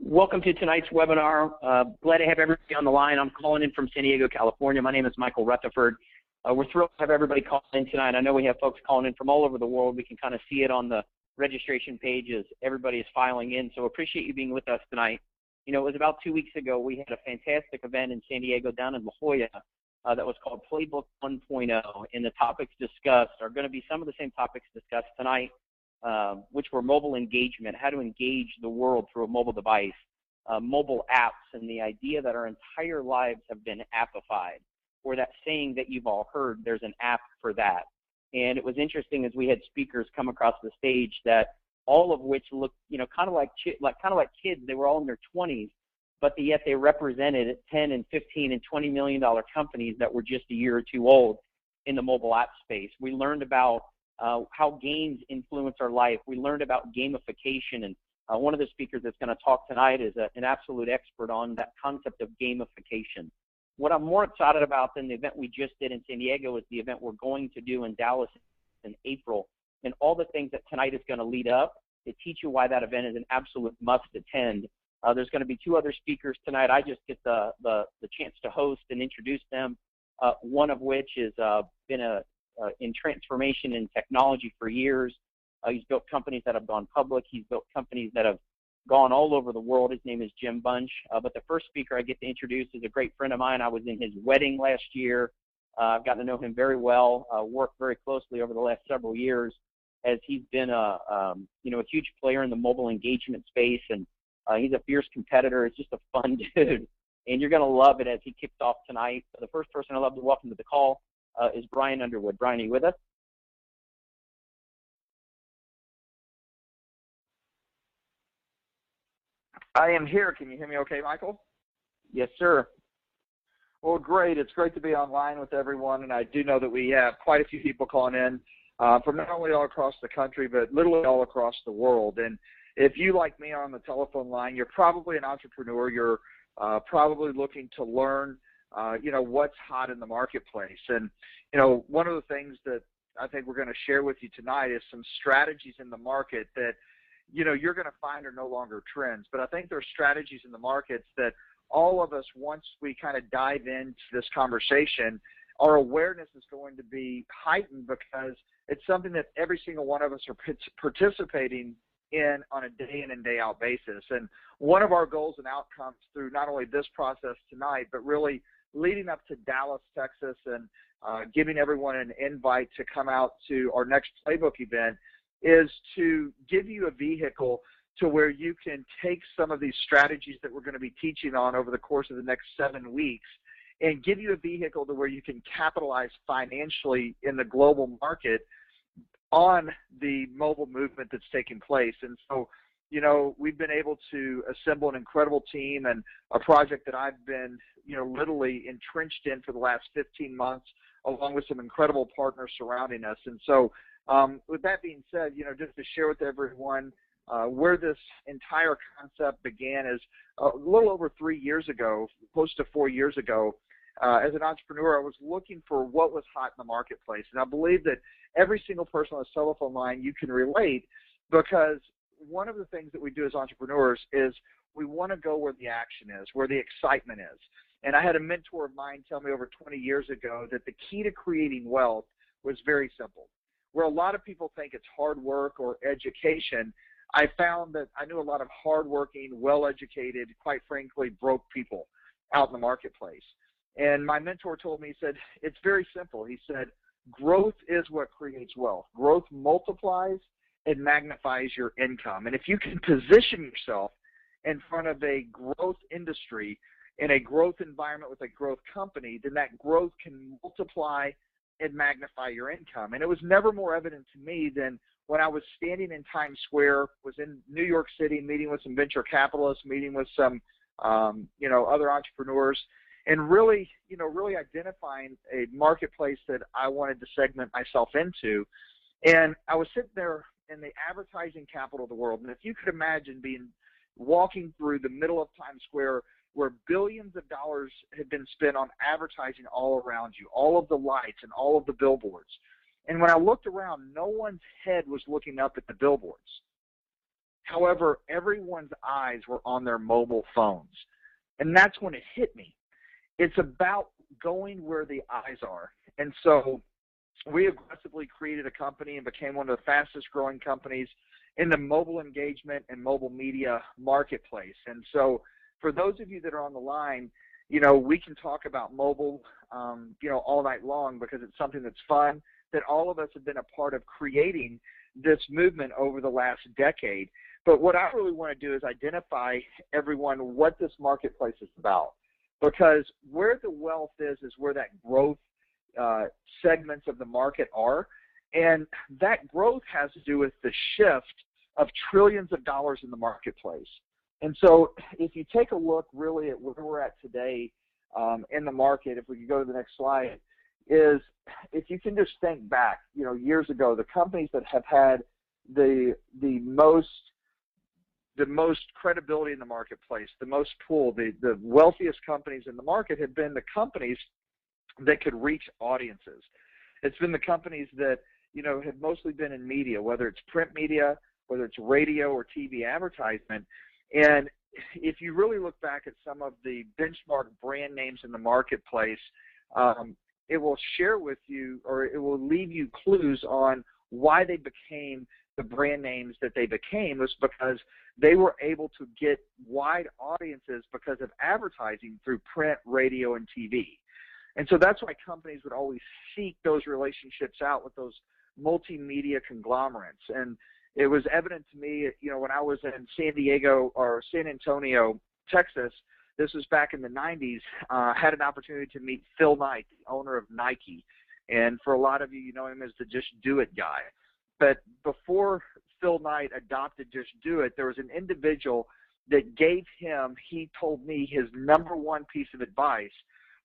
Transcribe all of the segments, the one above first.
Welcome to tonight's webinar. Glad to have everybody on the line. I'm calling in from San Diego, California. My name is Michael Rutherford. We're thrilled to have everybody call in tonight. I know we have folks calling in from all over the world. We can kind of see it on the registration page as everybody is filing in, so appreciate you being with us tonight. You know, it was about 2 weeks ago we had a fantastic event in San Diego down in La Jolla that was called Playbook 1.0, and the topics discussed are going to be some of the same topics discussed tonight, which were mobile engagement, how to engage the world through a mobile device, mobile apps, and the idea that our entire lives have been appified, or that saying that you've all heard, there's an app for that. And it was interesting as we had speakers come across the stage that all of which looked, you know, kind of like kids. They were all in their 20s, but yet they represented 10 and 15 and $20 million companies that were just a year or two old in the mobile app space. We learned about how games influence our life. We learned about gamification, and one of the speakers that's going to talk tonight is an absolute expert on that concept of gamification. What I'm more excited about than the event we just did in San Diego is the event we're going to do in Dallas in April, and all the things that tonight is going to lead up to teach you why that event is an absolute must attend. There's going to be two other speakers tonight. I just get the chance to host and introduce them, one of which has been in transformation in technology for years. He's built companies that have gone public. He's built companies that have gone all over the world. His name is Jim Bunch. But the first speaker I get to introduce is a great friend of mine. I was in his wedding last year. I've gotten to know him very well, worked very closely over the last several years as he's been a huge player in the mobile engagement space, and he's a fierce competitor. It's just a fun dude, and you're going to love it as he kicks off tonight. So the first person I'd love to welcome to the call is Brian Underwood. Brian, are you with us? I am here. Can you hear me okay, Michael? Yes, sir. Well, great. It's great to be online with everyone, and I do know that we have quite a few people calling in from not only all across the country, but literally all across the world. And if you, like me, are on the telephone line, you're probably an entrepreneur. You're probably looking to learn, what's hot in the marketplace. And, one of the things that I think we're going to share with you tonight is some strategies in the market that, you're going to find are no longer trends. But I think there are strategies in the markets that all of us, once we kind of dive into this conversation, our awareness is going to be heightened because it's something that every single one of us are participating in on a day in and day out basis. And one of our goals and outcomes through not only this process tonight, but really leading up to Dallas, Texas, and giving everyone an invite to come out to our next Playbook event is to give you a vehicle to where you can take some of these strategies that we're going to be teaching on over the course of the next 7 weeks and give you a vehicle to where you can capitalize financially in the global market on the mobile movement that's taking place. And so, we've been able to assemble an incredible team and a project that I've been, literally entrenched in for the last 15 months, along with some incredible partners surrounding us. And so, with that being said, just to share with everyone where this entire concept began is a little over 3 years ago, close to 4 years ago. As an entrepreneur, I was looking for what was hot in the marketplace. And I believe that every single person on this telephone line, you can relate, because one of the things that we do as entrepreneurs is we want to go where the action is, where the excitement is. And I had a mentor of mine tell me over 20 years ago that the key to creating wealth was very simple. Where a lot of people think it's hard work or education, I found that I knew a lot of hardworking, well-educated, quite frankly, broke people out in the marketplace. And my mentor told me, he said, it's very simple. He said, growth is what creates wealth. Growth multiplies and magnifies your income. And if you can position yourself in front of a growth industry, in a growth environment with a growth company, then that growth can multiply and magnify your income. And it was never more evident to me than when I was standing in Times Square, was in New York City, meeting with some venture capitalists, meeting with some, other entrepreneurs, and really identifying a marketplace that I wanted to segment myself into. And I was sitting there in the advertising capital of the world. And if you could imagine walking through the middle of Times Square where billions of dollars had been spent on advertising all around you, all of the lights and all of the billboards. And when I looked around, no one's head was looking up at the billboards. However, everyone's eyes were on their mobile phones. And that's when it hit me. It's about going where the eyes are. And so we aggressively created a company and became one of the fastest growing companies in the mobile engagement and mobile media marketplace. And so for those of you that are on the line, we can talk about mobile, all night long, because it's something that's fun, that all of us have been a part of creating this movement over the last decade. But what I really want to do is identify everyone what this marketplace is about, because where the wealth is where that growth segments of the market are, and that growth has to do with the shift of trillions of dollars in the marketplace. And so if you take a look really at where we're at today in the market, if we could go to the next slide, is if you can just think back, years ago, the companies that have had the most credibility in the marketplace, the most pull, the wealthiest companies in the market have been the companies that could reach audiences. It's been the companies that, have mostly been in media, whether it's print media, whether it's radio or TV advertisement. And if you really look back at some of the benchmark brand names in the marketplace, it will share with you, or it will leave you clues on why they became the brand names that they became. Was because they were able to get wide audiences because of advertising through print, radio, and TV. And so that's why companies would always seek those relationships out with those multimedia conglomerates. And it was evident to me, when I was in San Antonio, Texas, this was back in the 90s, had an opportunity to meet Phil Knight, the owner of Nike. And for a lot of you, you know him as the Just Do It guy. But before Phil Knight adopted Just Do It, there was an individual that gave him, he told me, his number one piece of advice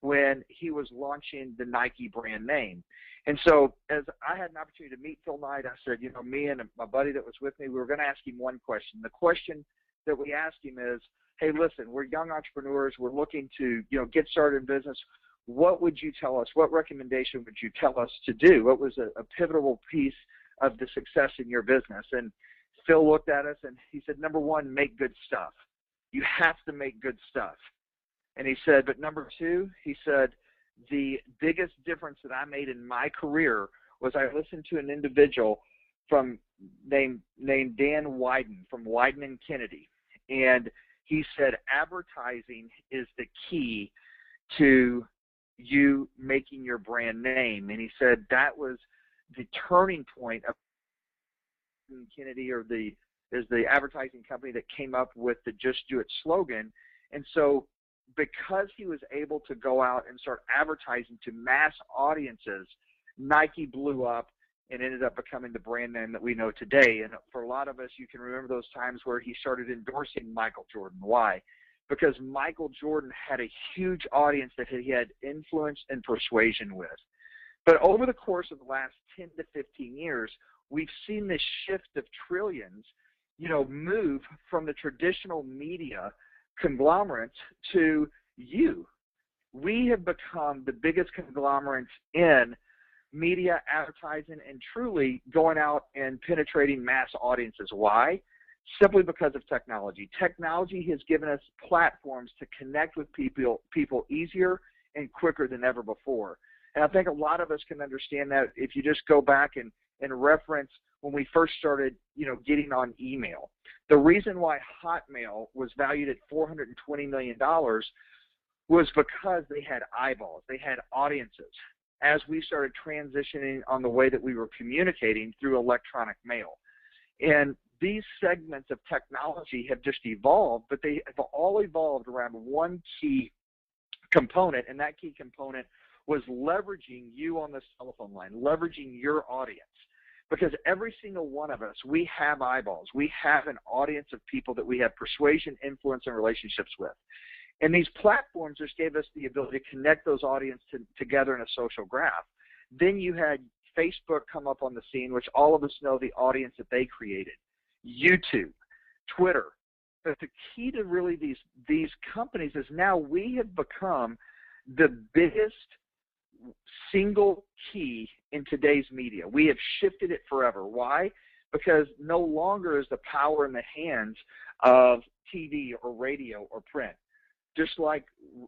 when he was launching the Nike brand name. And so as I had an opportunity to meet Phil Knight, I said, me and my buddy that was with me, we were going to ask him one question. The question that we asked him is, hey, listen, we're young entrepreneurs. We're looking to, get started in business. What would you tell us? What recommendation would you tell us to do? What was a pivotal piece of the success in your business? And Phil looked at us and he said, number one, make good stuff. You have to make good stuff. And he said, but number two, he said, the biggest difference that I made in my career was I listened to an individual named Dan Wyden from Wyden and Kennedy. And he said, advertising is the key to you making your brand name. And he said that was the turning point of Kennedy, is the advertising company that came up with the Just Do It slogan. And so because he was able to go out and start advertising to mass audiences, Nike blew up and ended up becoming the brand name that we know today. And for a lot of us, you can remember those times where he started endorsing Michael Jordan. Why? Because Michael Jordan had a huge audience that he had influence and persuasion with. But over the course of the last 10 to 15 years, we've seen this shift of trillions, move from the traditional media conglomerates to you. We have become the biggest conglomerates in media, advertising, and truly going out and penetrating mass audiences. Why? Simply because of technology. Technology has given us platforms to connect with people easier and quicker than ever before. And I think a lot of us can understand that if you just go back and reference when we first started, getting on email. The reason why Hotmail was valued at $420 million was because they had eyeballs, they had audiences. As we started transitioning on the way that we were communicating through electronic mail. And these segments of technology have just evolved, but they have all evolved around one key component, and that key component was leveraging you on the telephone line, leveraging your audience. Because every single one of us, we have eyeballs. We have an audience of people that we have persuasion, influence, and relationships with. And these platforms just gave us the ability to connect those audiences together in a social graph. Then you had Facebook come up on the scene, which all of us know the audience that they created. YouTube, Twitter. But the key to really these companies is now we have become the biggest single key in today's media. We have shifted it forever. Why? because no longer is the power in the hands of TV or radio or print. Just like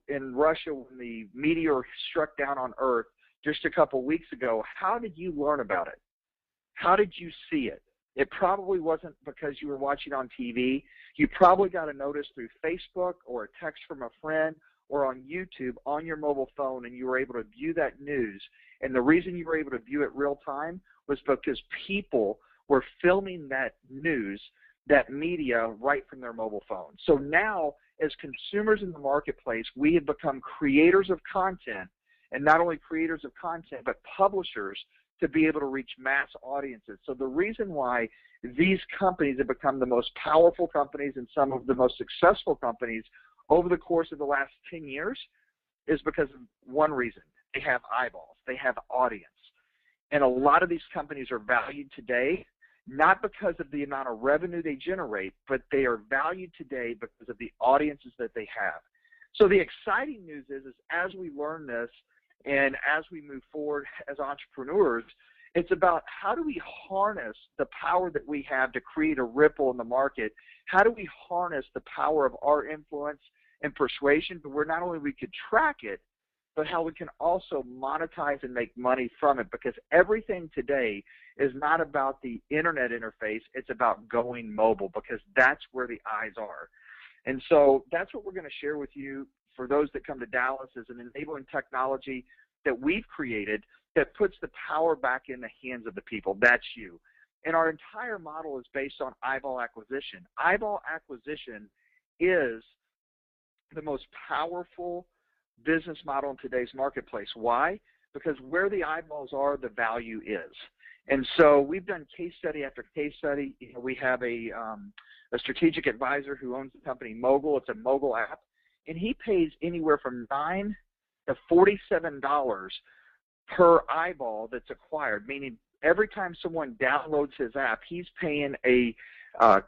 in Russia when the meteor struck down on Earth just a couple weeks ago, how did you learn about it? How did you see it? It probably wasn't because you were watching on TV. You probably got a notice through Facebook or a text from a friend or on YouTube on your mobile phone, and you were able to view that news. And the reason you were able to view it real time was because people were filming that news, that media, right from their mobile phone. So now, as consumers in the marketplace, we have become creators of content, and not only creators of content, but publishers to be able to reach mass audiences. So the reason why these companies have become the most powerful companies and some of the most successful companies over the course of the last 10 years is because of one reason. They have eyeballs. They have audience. And a lot of these companies are valued today not because of the amount of revenue they generate, but they are valued today because of the audiences that they have. So the exciting news is as we learn this and as we move forward as entrepreneurs, it's about how do we harness the power that we have to create a ripple in the market? How do we harness the power of our influence and persuasion, but where not only we could track it, but how we can also monetize and make money from it, because everything today is not about the internet interface, it's about going mobile, because that's where the eyes are. And so that's what we're going to share with you for those that come to Dallas, is an enabling technology that we've created that puts the power back in the hands of the people. That's you. And our entire model is based on eyeball acquisition. Eyeball acquisition is the most powerful business model in today's marketplace. Why? Because where the eyeballs are, the value is. And so we've done case study after case study. You know, we have a strategic advisor who owns the company Mogul. It's a mobile app, and he pays anywhere from $9 to $47 per eyeball that's acquired, meaning every time someone downloads his app, he's paying a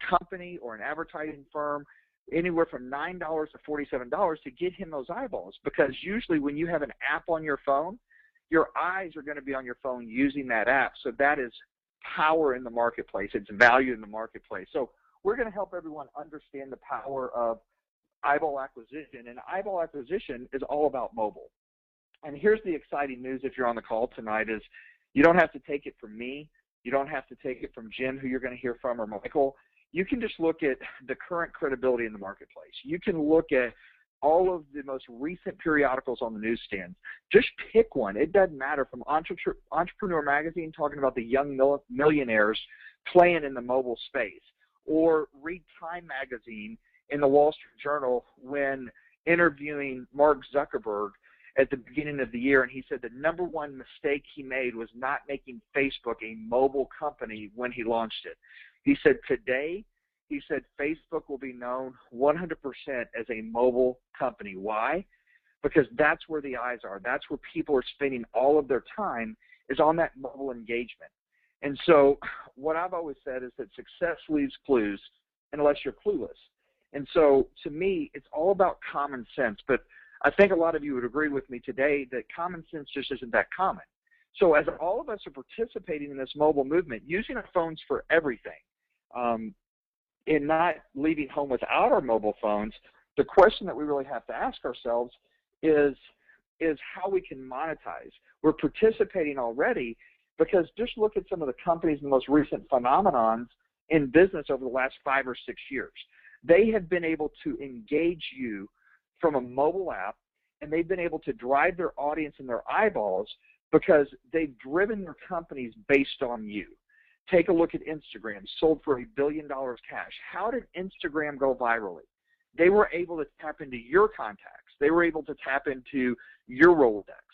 company or an advertising firm anywhere from $9 to $47 to get him those eyeballs, because usually when you have an app on your phone, your eyes are going to be on your phone using that app. So that is power in the marketplace. It's value in the marketplace. So we're going to help everyone understand the power of eyeball acquisition, and eyeball acquisition is all about mobile. And here's the exciting news if you're on the call tonight is you don't have to take it from me. You don't have to take it from Jim, who you're going to hear from, or Michael. You can just look at the current credibility in the marketplace. You can look at all of the most recent periodicals on the newsstand. Just pick one. It doesn't matter, from Entrepreneur Magazine talking about the young millionaires playing in the mobile space, or read Time Magazine in the Wall Street Journal when interviewing Mark Zuckerberg at the beginning of the year, and he said the number one mistake he made was not making Facebook a mobile company when he launched it. He said today, he said Facebook will be known 100% as a mobile company. Why? Because that's where the eyes are. That's where people are spending all of their time, is on that mobile engagement. And so what I've always said is that success leaves clues unless you're clueless. And so to me, it's all about common sense. But I think a lot of you would agree with me today that common sense just isn't that common. So as all of us are participating in this mobile movement, using our phones for everything, and not leaving home without our mobile phones, the question that we really have to ask ourselves is how we can monetize. We're participating already, because just look at some of the companies and the most recent phenomenons in business over the last 5 or 6 years. They have been able to engage you from a mobile app, and they've been able to drive their audience and their eyeballs because they've driven their companies based on you. Take a look at Instagram, sold for $1 billion cash. How did Instagram go virally? They were able to tap into your contacts. They were able to tap into your Rolodex.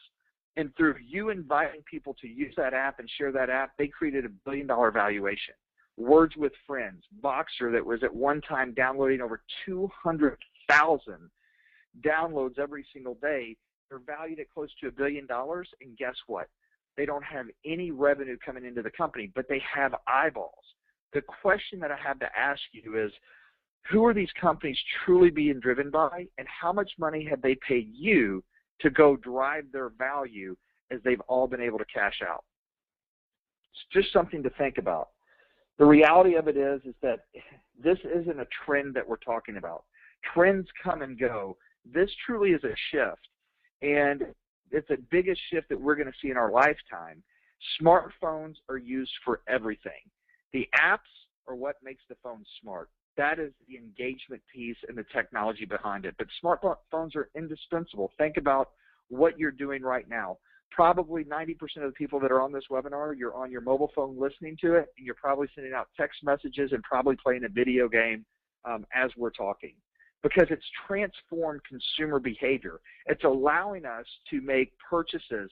And through you inviting people to use that app and share that app, they created $1 billion valuation. Words with Friends, Boxer, that was at one time downloading over 200,000 downloads every single day. They're valued at close to $1 billion, and guess what? They don't have any revenue coming into the company, but they have eyeballs. The question that I have to ask you is, who are these companies truly being driven by, and how much money have they paid you to go drive their value as they've all been able to cash out? It's just something to think about. The reality of it is that this isn't a trend that we're talking about. Trends come and go. This truly is a shift, and it's the biggest shift that we're going to see in our lifetime. Smartphones are used for everything. The apps are what makes the phone smart. That is the engagement piece and the technology behind it. But smartphones are indispensable. Think about what you're doing right now. Probably 90% of the people that are on this webinar, you're on your mobile phone listening to it, and you're probably sending out text messages and probably playing a video game as we're talking, because it's transformed consumer behavior. It's allowing us to make purchases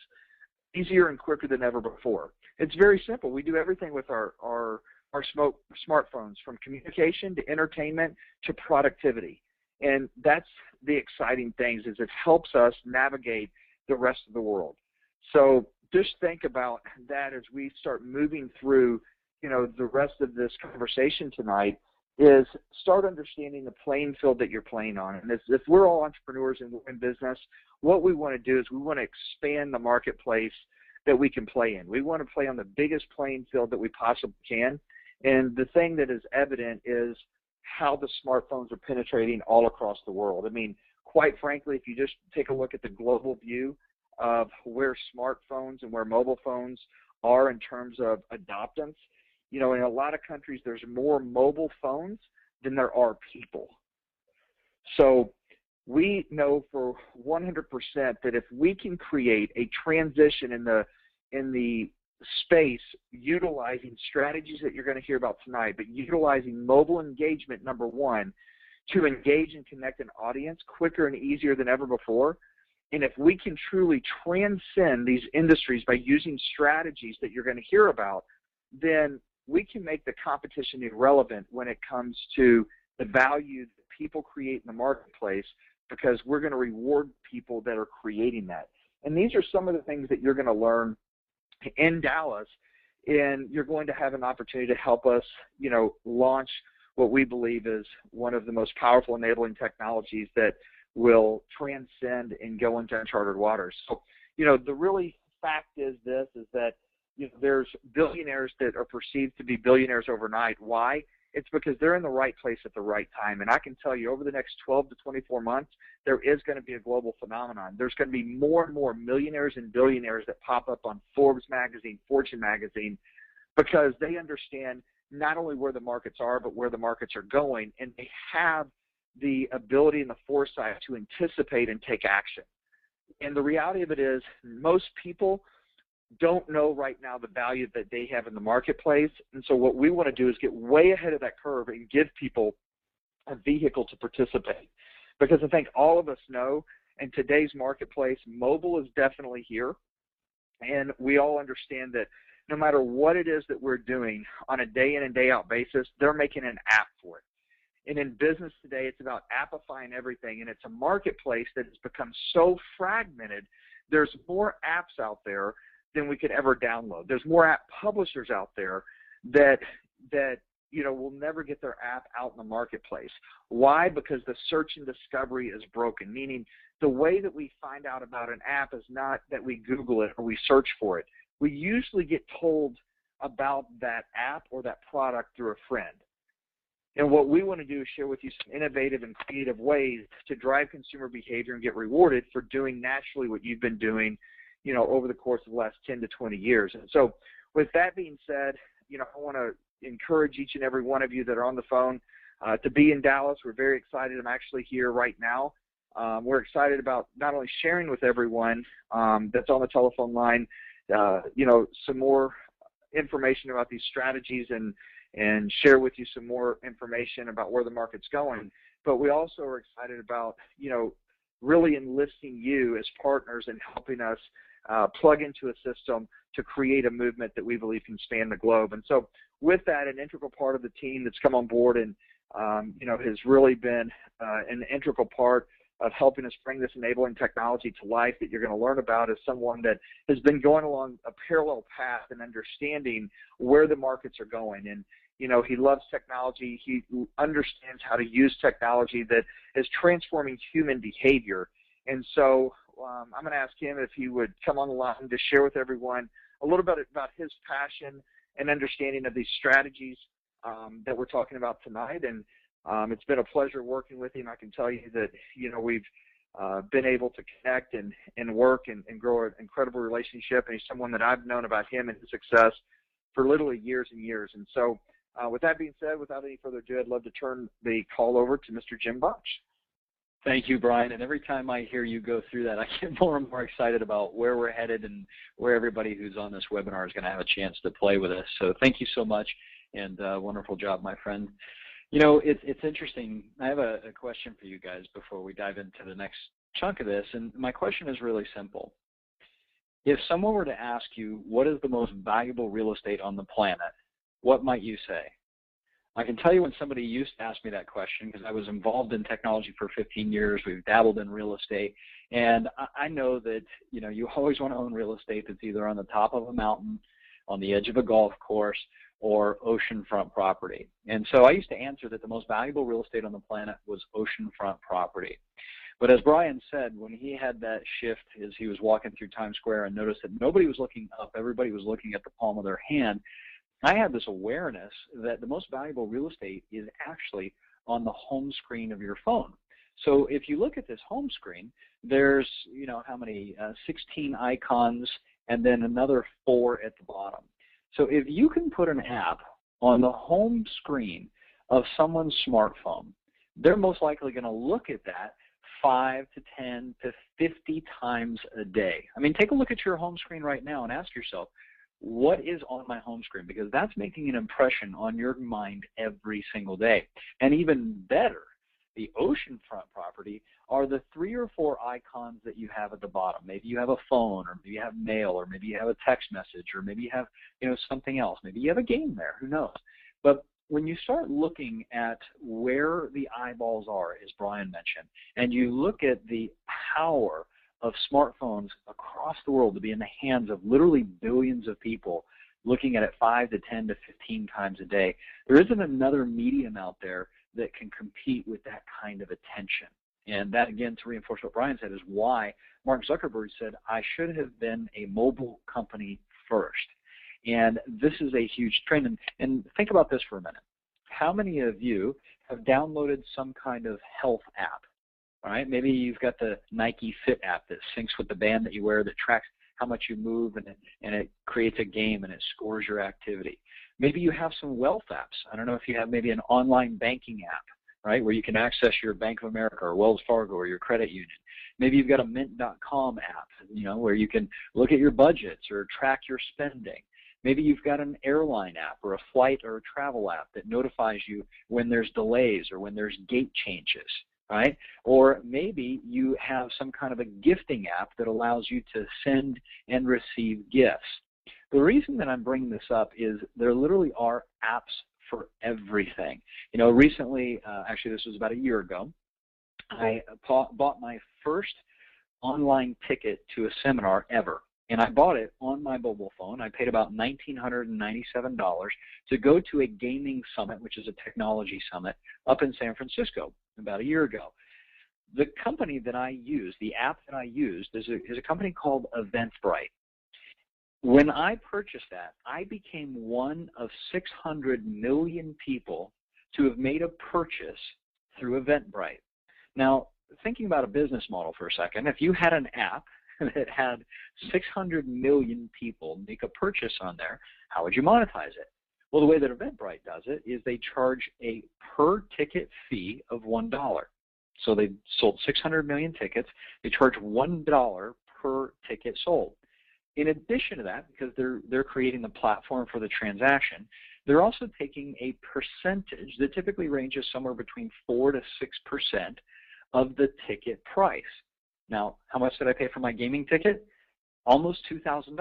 easier and quicker than ever before. It's very simple. We do everything with our smartphones, from communication to entertainment to productivity. And that's the exciting things, is it helps us navigate the rest of the world. So just think about that as we start moving through, the rest of this conversation tonight, is start understanding the playing field that you're playing on. And if we're all entrepreneurs and we're in business, what we want to do is we want to expand the marketplace that we can play in. We want to play on the biggest playing field that we possibly can. And the thing that is evident is how the smartphones are penetrating all across the world. I mean, quite frankly, if you just take a look at the global view of where smartphones and where mobile phones are in terms of adoptance, in a lot of countries there's more mobile phones than there are people. So we know for 100% that if we can create a transition in the space utilizing strategies that you're going to hear about tonight, but utilizing mobile engagement, number one, to engage and connect an audience quicker and easier than ever before. And if we can truly transcend these industries by using strategies that you're going to hear about, then we can make the competition irrelevant when it comes to the value that people create in the marketplace, because we're going to reward people that are creating that. And these are some of the things that you're going to learn in Dallas, and you're going to have an opportunity to help us, launch what we believe is one of the most powerful enabling technologies that will transcend and go into uncharted waters. So, the really fact is that there's billionaires that are perceived to be billionaires overnight. Why? It's because they're in the right place at the right time. And I can tell you, over the next 12 to 24 months, there is going to be a global phenomenon. There's going to be more and more millionaires and billionaires that pop up on Forbes magazine, Fortune magazine, because they understand not only where the markets are, but where the markets are going, and they have the ability and the foresight to anticipate and take action. And the reality of it is, most people don't know right now the value that they have in the marketplace. And so what we want to do is get way ahead of that curve and give people a vehicle to participate. Because I think all of us know in today's marketplace, mobile is definitely here. And we all understand that no matter what it is that we're doing on a day in and day out basis, they're making an app for it. And in business today, it's about appifying everything. And it's a marketplace that has become so fragmented. There's more apps out there than we could ever download. There's more app publishers out there that will never get their app out in the marketplace. Why? Because the search and discovery is broken, meaning the way that we find out about an app is not that we Google it or we search for it. We usually get told about that app or that product through a friend. And what we want to do is share with you some innovative and creative ways to drive consumer behavior and get rewarded for doing naturally what you've been doing, over the course of the last 10 to 20 years. And so with that being said, I want to encourage each and every one of you that are on the phone to be in Dallas. We're very excited. I'm actually here right now. We're excited about not only sharing with everyone that's on the telephone line, some more information about these strategies and share with you some more information about where the market's going, but we also are excited about, really enlisting you as partners and helping us plug into a system to create a movement that we believe can span the globe. And so with that, an integral part of the team that's come on board and, has really been an integral part of helping us bring this enabling technology to life that you're going to learn about is someone that has been going along a parallel path and understanding where the markets are going. And, he loves technology. He understands how to use technology that is transforming human behavior. And so I'm going to ask him if he would come on the line to share with everyone a little bit about his passion an understanding of these strategies that we're talking about tonight. And it's been a pleasure working with him. I can tell you that, we've been able to connect and work and grow an incredible relationship. And he's someone that I've known about him and his success for literally years and years. And so with that being said, without any further ado, I'd love to turn the call over to Mr. Jim Bunch. Thank you, Brian. And every time I hear you go through that, I get more and more excited about where we're headed and where everybody who's on this webinar is going to have a chance to play with us. So thank you so much, and wonderful job, my friend. It's interesting. I have a question for you guys before we dive into the next chunk of this, and my question is really simple. If someone were to ask you, what is the most valuable real estate on the planet, what might you say? I can tell you when somebody used to ask me that question, because I was involved in technology for 15 years, we've dabbled in real estate, and I know that, you always want to own real estate that's either on the top of a mountain, on the edge of a golf course, or oceanfront property. And so I used to answer that the most valuable real estate on the planet was oceanfront property. But as Brian said, when he had that shift as he was walking through Times Square and noticed that nobody was looking up, everybody was looking at the palm of their hand, I had this awareness that the most valuable real estate is actually on the home screen of your phone. So if you look at this home screen, there's, how many, 16 icons and then another 4 at the bottom. So if you can put an app on the home screen of someone's smartphone, they're most likely going to look at that 5 to 10 to 50 times a day. I mean, take a look at your home screen right now and ask yourself, what is on my home screen? Because that's making an impression on your mind every single day. And even better, the oceanfront property are the 3 or 4 icons that you have at the bottom. Maybe you have a phone, or maybe you have mail, or maybe you have a text message, or maybe you have, something else. Maybe you have a game there, who knows? But when you start looking at where the eyeballs are, as Brian mentioned, and you look at the power of smartphones across the world to be in the hands of literally billions of people looking at it 5 to 10 to 15 times a day, there isn't another medium out there that can compete with that kind of attention. And that, again, to reinforce what Brian said, is why Mark Zuckerberg said, I should have been a mobile company first. And this is a huge trend. And think about this for a minute. How many of you have downloaded some kind of health app? All right, maybe you've got the Nike Fit app that syncs with the band that you wear, that tracks how much you move, and it creates a game and it scores your activity. Maybe you have some wealth apps. I don't know if you have maybe an online banking app, right, where you can access your Bank of America or Wells Fargo or your credit union. Maybe you've got a Mint.com app, where you can look at your budgets or track your spending. Maybe you've got an airline app or a flight or a travel app that notifies you when there's delays or when there's gate changes, right? Or maybe you have some kind of a gifting app that allows you to send and receive gifts. The reason that I'm bringing this up is there literally are apps for everything. Recently, actually this was about a year ago, I bought my first online ticket to a seminar ever. And I bought it on my mobile phone. I paid about $1,997 to go to a gaming summit, which is a technology summit, up in San Francisco about a year ago. The company that I used, the app that I used, is a company called Eventbrite. When I purchased that, I became one of 600 million people to have made a purchase through Eventbrite. Now, thinking about a business model for a second, if you had an app that had 600 million people make a purchase on there, how would you monetize it? Well, the way that Eventbrite does it is they charge a per ticket fee of $1. So they sold 600 million tickets. They charge $1 per ticket sold. In addition to that, because they're creating the platform for the transaction, they're also taking a percentage that typically ranges somewhere between 4 to 6% of the ticket price. Now, how much did I pay for my gaming ticket? Almost $2,000.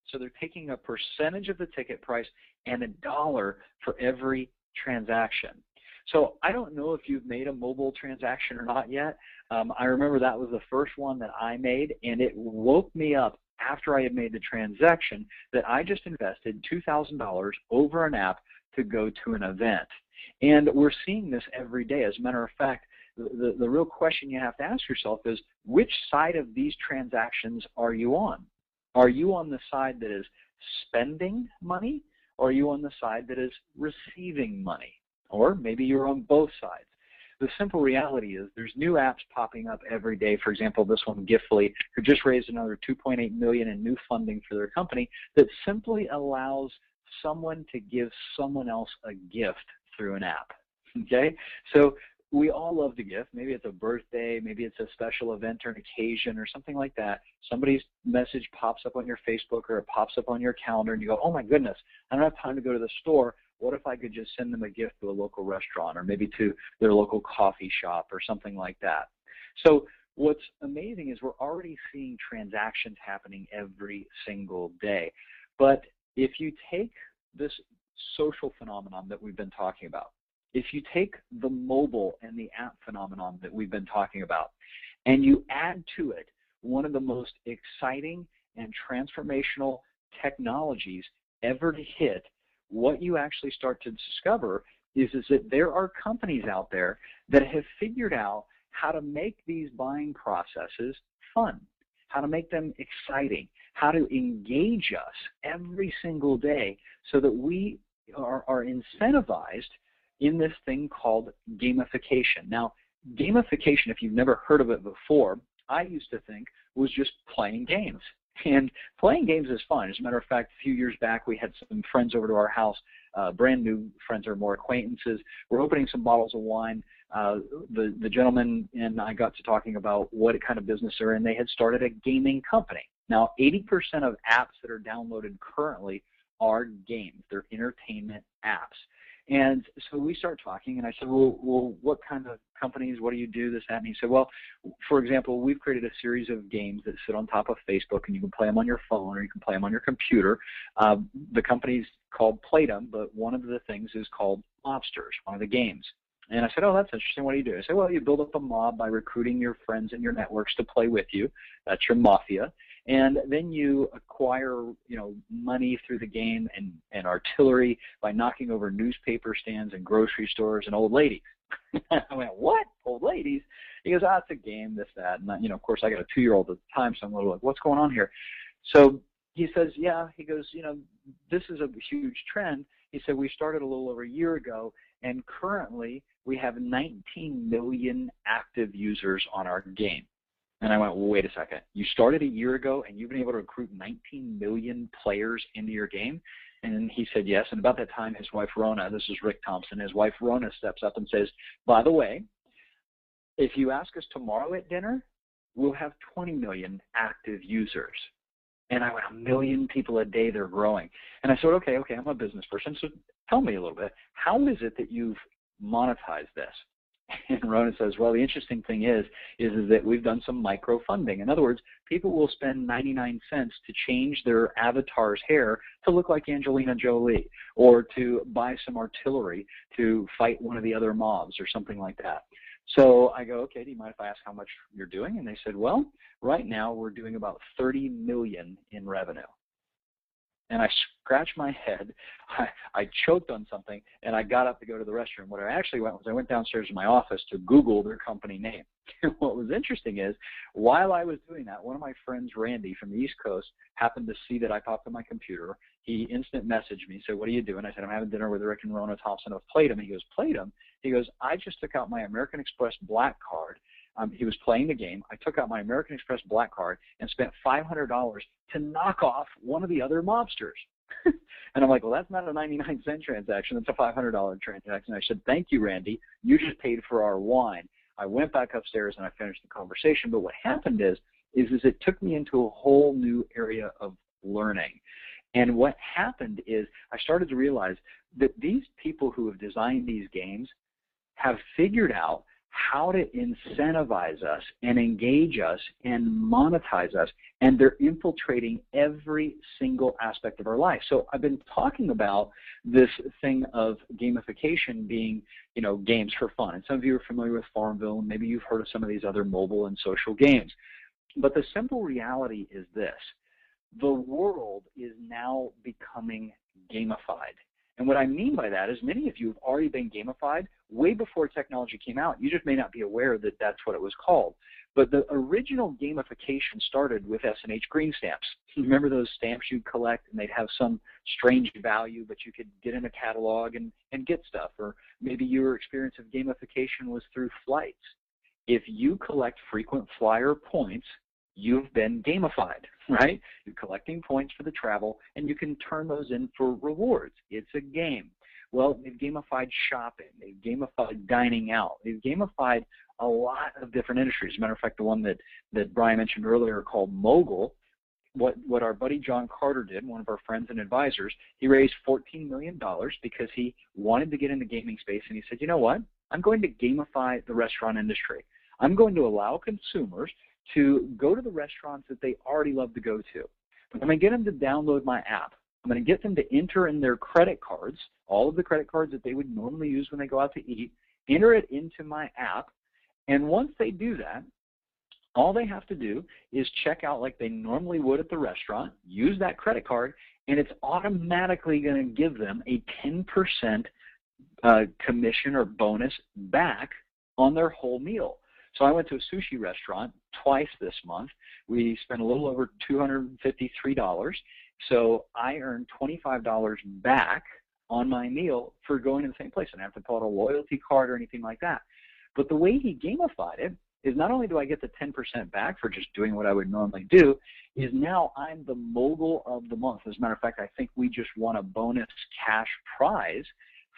So they're taking a percentage of the ticket price and $1 for every transaction. So I don't know if you've made a mobile transaction or not yet. I remember that was the first one that I made, and it woke me up after I had made the transaction that I just invested $2,000 over an app to go to an event. And we're seeing this every day. As a matter of fact, the real question you have to ask yourself is, which side of these transactions are you on? Are you on the side that is spending money, Or are you on the side that is receiving money? Or maybe you're on both sides. The simple reality is there's new apps popping up every day. For example, this one, Giftly, who just raised another $2.8 million in new funding for their company that simply allows someone to give someone else a gift through an app. Okay? So we all love to gift. Maybe it's a birthday, maybe it's a special event or an occasion or something like that. Somebody's message pops up on your Facebook or it pops up on your calendar and you go, oh my goodness, I don't have time to go to the store. What if I could just send them a gift to a local restaurant or maybe to their local coffee shop or something like that? So what's amazing is we're already seeing transactions happening every single day. But if you take this social phenomenon that we've been talking about, if you take the mobile and the app phenomenon that we've been talking about, and you add to it one of the most exciting and transformational technologies ever to hit, what you actually start to discover is that there are companies out there that have figured out how to make these buying processes fun, how to make them exciting, how to engage us every single day so that we are incentivized in this thing called gamification. Now, gamification, if you've never heard of it before, I used to think was just playing games. And playing games is fun. As a matter of fact, a few years back, we had some friends over to our house, brand new friends or more acquaintances. We're opening some bottles of wine. The gentleman and I got to talking about what kind of business they're in. They had started a gaming company. Now, 80% of apps that are downloaded currently are games. They're entertainment apps. And so we start talking, and I said, well, what kind of companies, what do you do, this, that? And he said, well, for example, we've created a series of games that sit on top of Facebook, and you can play them on your phone or you can play them on your computer. The company's called Playdom, but one of the things is called Mobsters, one of the games. And I said, oh, that's interesting. What do you do? I said, well, you build up a mob by recruiting your friends and your networks to play with you. That's your mafia. And then you acquire, money through the game and artillery by knocking over newspaper stands and grocery stores and old ladies. I went, what? Old ladies? He goes, it's a game, this, that. And, of course, I got a 2-year-old at the time, so I'm a little like, what's going on here? So he says, yeah. He goes, this is a huge trend. He said, we started a little over a year ago, and currently we have 19 million active users on our game. And I went, well, wait a second. You started a year ago, and you've been able to recruit 19 million players into your game? And he said, yes. And about that time, his wife, Rona, this is Rick Thompson, his wife, Rona, steps up and says, by the way, if you ask us tomorrow at dinner, we'll have 20 million active users. And I went, 1 million people a day, they're growing. And I said, okay, I'm a business person, so tell me a little bit. How is it that you've monetized this? And Rona says, well, the interesting thing is that we've done some micro funding. In other words, people will spend 99 cents to change their avatar's hair to look like Angelina Jolie, or to buy some artillery to fight one of the other mobs or something like that. So I go, okay, do you mind if I ask how much you're doing? And they said, well, right now we're doing about 30 million in revenue. And I scratched my head, I choked on something, and I got up to go to the restroom. What I actually went was I went downstairs to my office to Google their company name. What was interesting is, while I was doing that, one of my friends, Randy, from the East Coast, happened to see that I popped on my computer. He instant messaged me, said, what are you doing? I said, I'm having dinner with Rick and Rona Thompson of Playdom. He goes, Playdom? He goes, I just took out my American Express Black Card. He was playing the game. I took out my American Express Black Card and spent $500 to knock off one of the other mobsters. And I'm like, well, that's not a 99-cent transaction. That's a $500 transaction. I said, thank you, Randy. You just paid for our wine. I went back upstairs and I finished the conversation. But what happened is it took me into a whole new area of learning. And what happened is I started to realize that these people who have designed these games have figured out how to incentivize us and engage us and monetize us, and they're infiltrating every single aspect of our life. So I've been talking about this thing of gamification being, games for fun. And some of you are familiar with Farmville, and maybe you've heard of some of these other mobile and social games. But the simple reality is this: the world is now becoming gamified. And what I mean by that is many of you have already been gamified way before technology came out. You just may not be aware that that's what it was called. But the original gamification started with S&H green stamps. Remember those stamps you'd collect and they'd have some strange value, but you could get in a catalog and get stuff. Or maybe your experience of gamification was through flights. If you collect frequent flyer points, you've been gamified, right? You're collecting points for the travel, and you can turn those in for rewards. It's a game. Well, they've gamified shopping. They've gamified dining out. They've gamified a lot of different industries. As a matter of fact, the one that Brian mentioned earlier called Mogul, what our buddy John Carter did, one of our friends and advisors, he raised $14 million because he wanted to get in the gaming space, and he said, you know what? I'm going to gamify the restaurant industry. I'm going to allow consumers to go to the restaurants that they already love to go to. But I'm going to get them to download my app. I'm going to get them to enter in their credit cards, all of the credit cards that they would normally use when they go out to eat, enter it into my app, and once they do that, all they have to do is check out like they normally would at the restaurant, use that credit card, and it's automatically going to give them a 10% commission or bonus back on their whole meal. So I went to a sushi restaurant twice this month. We spent a little over $253. So I earned $25 back on my meal for going to the same place. I didn't have to pull out a loyalty card or anything like that. But the way he gamified it is not only do I get the 10% back for just doing what I would normally do, is now I'm the mogul of the month. As a matter of fact, I think we just won a bonus cash prize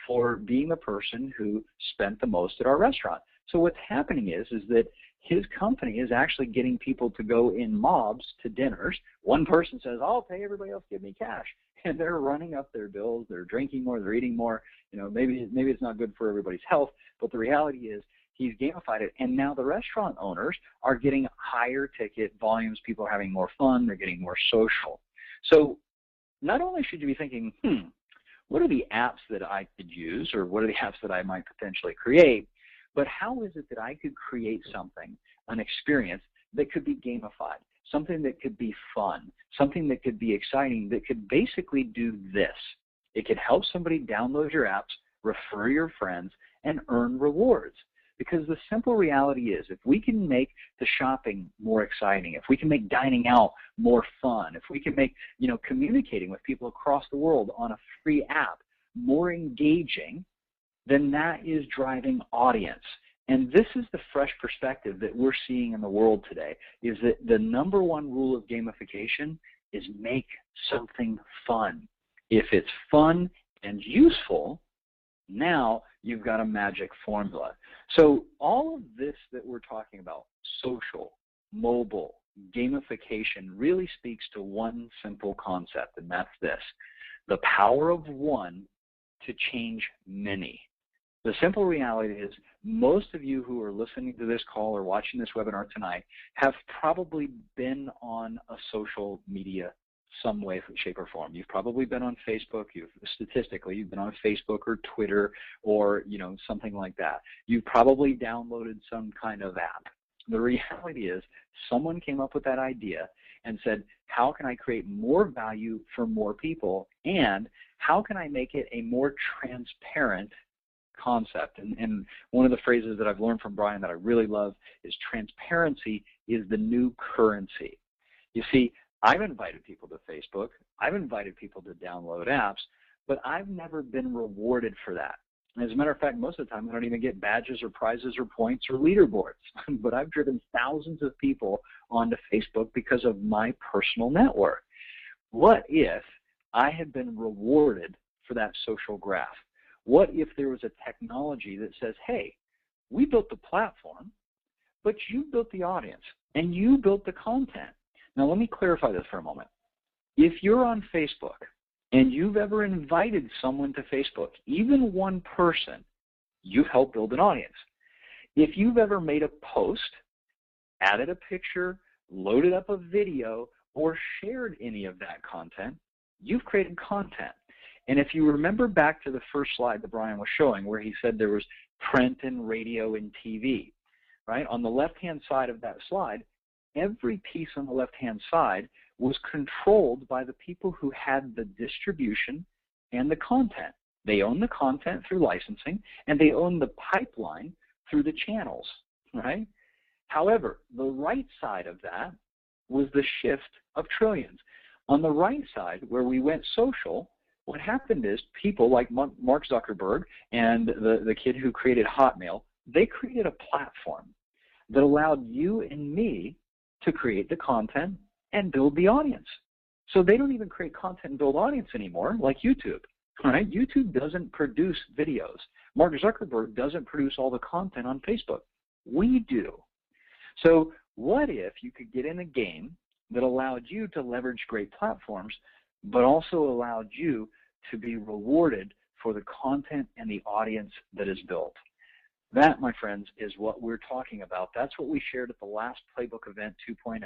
for being the person who spent the most at our restaurant. So what's happening is that his company is actually getting people to go in mobs to dinners. One person says, I'll pay, everybody else give me cash. And they're running up their bills, they're drinking more, they're eating more. You know, maybe it's not good for everybody's health, but the reality is he's gamified it. And now the restaurant owners are getting higher ticket volumes, people are having more fun, they're getting more social. So not only should you be thinking, what are the apps that I could use, or what are the apps that I might potentially create, but how is it that I could create something, an experience that could be gamified, something that could be fun, something that could be exciting, that could basically do this. It could help somebody download your apps, refer your friends, and earn rewards. Because the simple reality is, if we can make the shopping more exciting, if we can make dining out more fun, if we can make, communicating with people across the world on a free app more engaging, then that is driving audience. And this is the fresh perspective that we're seeing in the world today, is that the number one rule of gamification is make something fun. If it's fun and useful, now you've got a magic formula. So all of this that we're talking about, social, mobile, gamification, really speaks to one simple concept, and that's this: the power of one to change many. The simple reality is most of you who are listening to this call or watching this webinar tonight have probably been on a social media some way, shape, or form. You've probably been on Facebook. Statistically, you've been on Facebook or Twitter or something like that. You've probably downloaded some kind of app. The reality is someone came up with that idea and said, how can I create more value for more people, and how can I make it a more transparent concept? And one of the phrases that I've learned from Brian that I really love is transparency is the new currency. You see, I've invited people to Facebook, I've invited people to download apps, but I've never been rewarded for that. As a matter of fact, most of the time I don't even get badges or prizes or points or leaderboards, but I've driven thousands of people onto Facebook because of my personal network. What if I had been rewarded for that social graph? What if there was a technology that says, hey, we built the platform, but you built the audience and you built the content. Now let me clarify this for a moment. If you're on Facebook and you've ever invited someone to Facebook, even one person, you've helped build an audience. If you've ever made a post, added a picture, loaded up a video, or shared any of that content, you've created content. And if you remember back to the first slide that Brian was showing where he said there was print and radio and TV, right? On the left-hand side of that slide, every piece on the left-hand side was controlled by the people who had the distribution and the content. They own the content through licensing, and they own the pipeline through the channels, right? However, the right side of that was the shift of trillions. On the right side, where we went social, what happened is people like Mark Zuckerberg and the kid who created Hotmail, they created a platform that allowed you and me to create the content and build the audience. So they don't even create content and build audience anymore like YouTube, right? YouTube doesn't produce videos. Mark Zuckerberg doesn't produce all the content on Facebook. We do. So what if you could get in a game that allowed you to leverage great platforms, but also allowed you to be rewarded for the content and the audience that is built? That, my friends, is what we're talking about. That's what we shared at the last Playbook Event 2.0.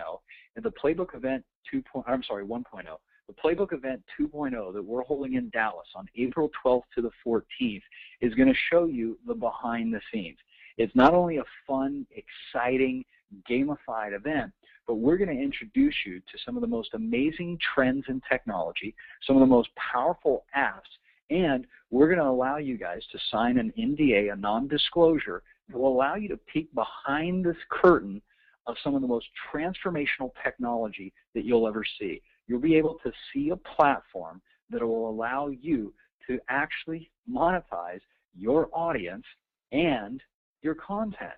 And the Playbook Event 1.0, the Playbook Event 2.0 that we're holding in Dallas on April 12th to the 14th is going to show you the behind the scenes. It's not only a fun, exciting, gamified event, but we're going to introduce you to some of the most amazing trends in technology, some of the most powerful apps, and we're going to allow you guys to sign an NDA, a non-disclosure, that will allow you to peek behind this curtain of some of the most transformational technology that you'll ever see. You'll be able to see a platform that will allow you to actually monetize your audience and your content.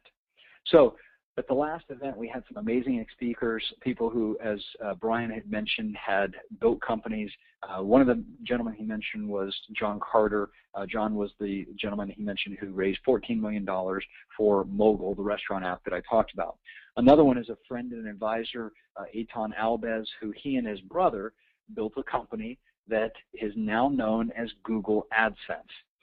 So at the last event, we had some amazing speakers, people who, as Brian had mentioned, had built companies. One of the gentlemen he mentioned was John Carter. John was the gentleman he mentioned who raised $14 million for Mogul, the restaurant app that I talked about. Another one is a friend and advisor, Eitan Albez, who he and his brother built a company that is now known as Google AdSense.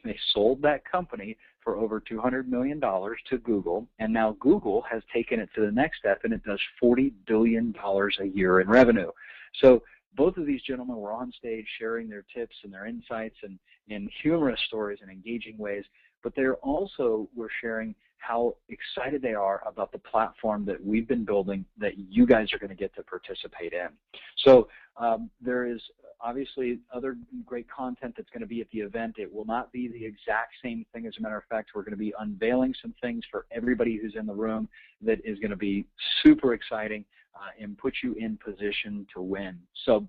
They sold that company for over $200 million to Google, and now Google has taken it to the next step, and it does $40 billion a year in revenue. So both of these gentlemen were on stage sharing their tips and their insights and in humorous stories and engaging ways, but they also were sharing how excited they are about the platform that we've been building that you guys are going to get to participate in. So there is obviously other great content that's going to be at the event. It will not be the exact same thing. As a matter of fact, we're going to be unveiling some things for everybody who's in the room that is going to be super exciting and put you in position to win. So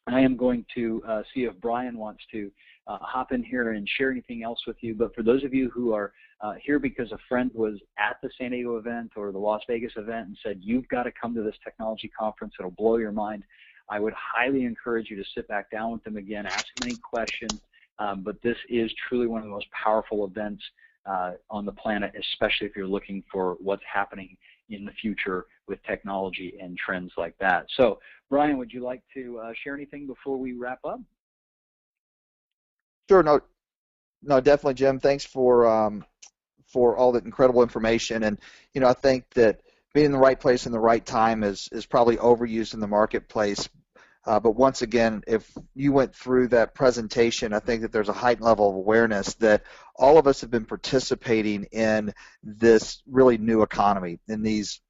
I am going to see if Brian wants to hop in here and share anything else with you. But for those of you who are here because a friend was at the San Diego event or the Las Vegas event and said, you've got to come to this technology conference, it'll blow your mind, I would highly encourage you to sit back down with them again, ask them any questions. But this is truly one of the most powerful events on the planet, especially if you're looking for what's happening in the future with technology and trends like that. So, Brian, would you like to share anything before we wrap up? Sure. No, definitely, Jim. Thanks for all that incredible information. And I think that being in the right place in the right time is probably overused in the marketplace. But once again, if you went through that presentation, I think that there's a heightened level of awareness that all of us have been participating in this really new economy, in these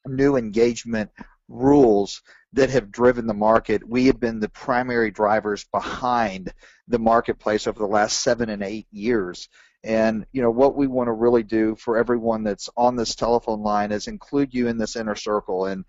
new engagement rules that have driven the market. We have been the primary drivers behind the marketplace over the last 7 and 8 years. And what we want to really do for everyone that's on this telephone line is include you in this inner circle and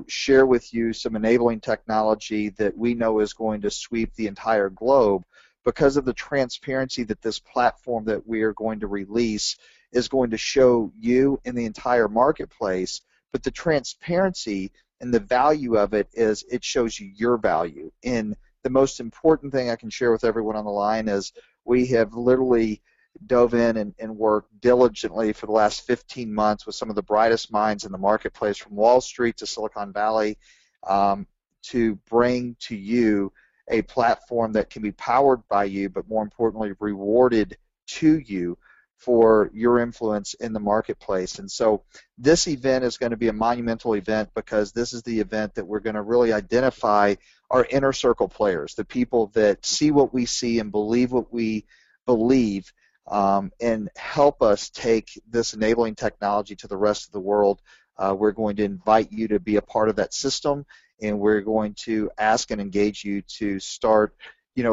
share with you some enabling technology that we know is going to sweep the entire globe because of the transparency that this platform that we are going to release is going to show you in the entire marketplace. But the transparency and the value of it is it shows you your value. And the most important thing I can share with everyone on the line is we have literally dove in and worked diligently for the last 15 months with some of the brightest minds in the marketplace from Wall Street to Silicon Valley to bring to you a platform that can be powered by you, but more importantly rewarded to you for your influence in the marketplace. And so this event is going to be a monumental event because this is the event that we're going to really identify our inner circle players, the people that see what we see and believe what we believe, and help us take this enabling technology to the rest of the world. We're going to invite you to be a part of that system, and we're going to ask and engage you to start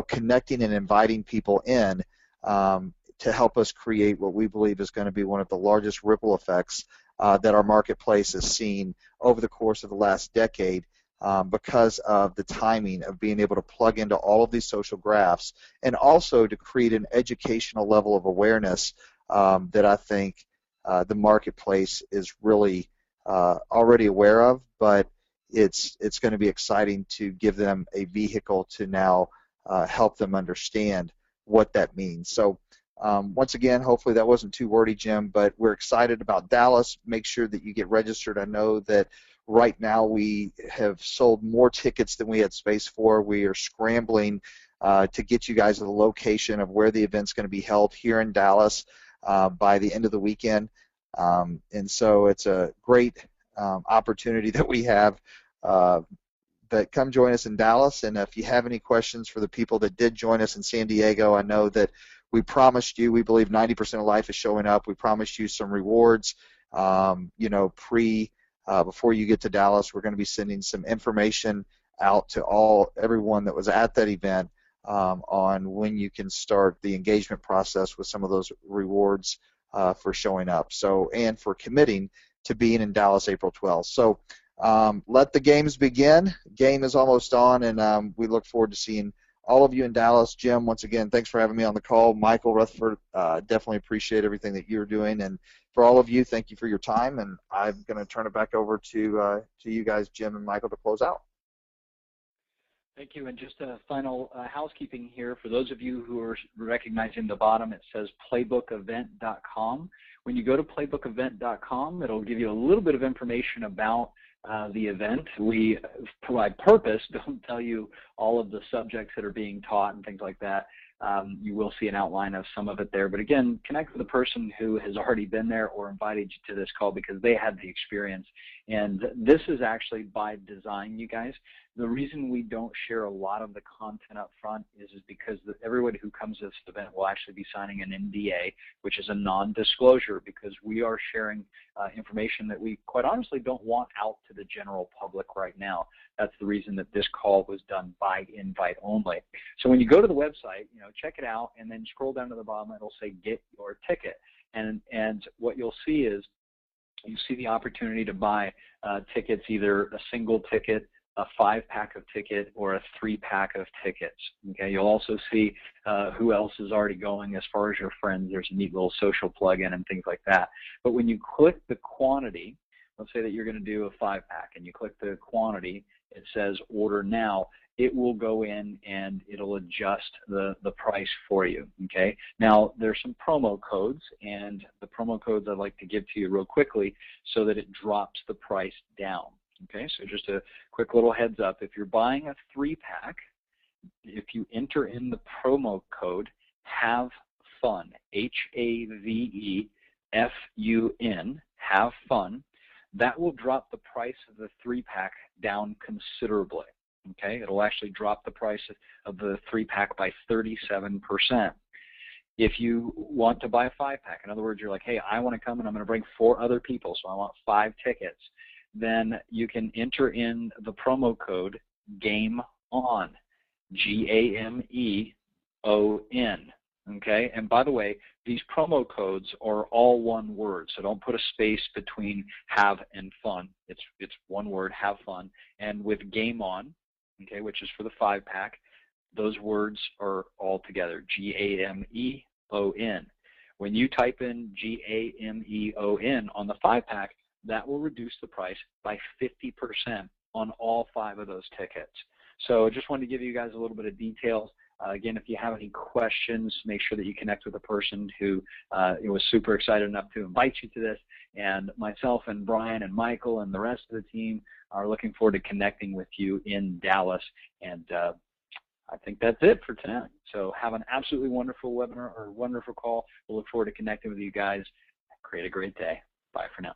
connecting and inviting people in to help us create what we believe is going to be one of the largest ripple effects that our marketplace has seen over the course of the last decade, because of the timing of being able to plug into all of these social graphs, and also to create an educational level of awareness that I think the marketplace is really already aware of, but it's going to be exciting to give them a vehicle to now help them understand what that means. So once again, hopefully that wasn't too wordy, Jim, but we're excited about Dallas. Make sure that you get registered. I know that right now we have sold more tickets than we had space for. We are scrambling to get you guys to the location of where the event's going to be held here in Dallas by the end of the weekend. And so it's a great opportunity that we have. But come join us in Dallas, and if you have any questions for the people that did join us in San Diego, I know that we promised you, we believe 90% of life is showing up. We promised you some rewards, before you get to Dallas. We're going to be sending some information out to everyone that was at that event on when you can start the engagement process with some of those rewards for showing up. So, and for committing to being in Dallas April 12th. So let the games begin. Game is almost on, and we look forward to seeing all of you in Dallas. Jim, once again, thanks for having me on the call. Michael Rutherford, definitely appreciate everything that you're doing. And for all of you, thank you for your time. And I'm going to turn it back over to you guys, Jim and Michael, to close out. Thank you. And just a final housekeeping here. For those of you who are recognizing the bottom, it says playbookevent.com. When you go to playbookevent.com, it'll give you a little bit of information about the event. We, by purpose, don't tell you all of the subjects that are being taught and things like that. You will see an outline of some of it there. But again, connect with the person who has already been there or invited you to this call, because they had the experience. And this is actually by design, you guys. The reason we don't share a lot of the content up front is because everybody who comes to this event will actually be signing an NDA, which is a non-disclosure, because we are sharing information that we quite honestly don't want out to the general public right now. That's the reason that this call was done by invite only. So when you go to the website, check it out, and then scroll down to the bottom. It'll say get your ticket, and what you'll see is you see the opportunity to buy tickets, either a single ticket, a 5-pack of ticket, or a 3-pack of tickets. Okay, you'll also see who else is already going as far as your friends. There's a neat little social plug-in and things like that. But when you click the quantity, let's say that you're going to do a 5-pack, and you click the quantity, it says order now. It will go in and it'll adjust the price for you. Okay. Now there's some promo codes, and the promo codes I'd like to give to you real quickly so that it drops the price down. Okay, so just a quick little heads up. If you're buying a 3-pack, if you enter in the promo code HAVE FUN, HAVEFUN, HAVE FUN, that will drop the price of the 3-pack down considerably. Okay, it'll actually drop the price of the 3-pack by 37%. If you want to buy a 5-pack, in other words, you're like, hey, I want to come and I'm going to bring 4 other people, so I want 5 tickets, then you can enter in the promo code GAME ON, GAMEON. Okay, and by the way, these promo codes are all one word, so don't put a space between have and fun. It's one word, have fun. And with Game On, okay, which is for the 5-pack, those words are all together, GAMEON. When you type in GAMEON on the 5-pack, that will reduce the price by 50% on all 5 of those tickets. So I just wanted to give you guys a little bit of details. Again, if you have any questions, make sure that you connect with a person who was super excited enough to invite you to this. And myself and Brian and Michael and the rest of the team are looking forward to connecting with you in Dallas. And I think that's it for tonight. So have an absolutely wonderful webinar or wonderful call. We'll look forward to connecting with you guys. Create a great day. Bye for now.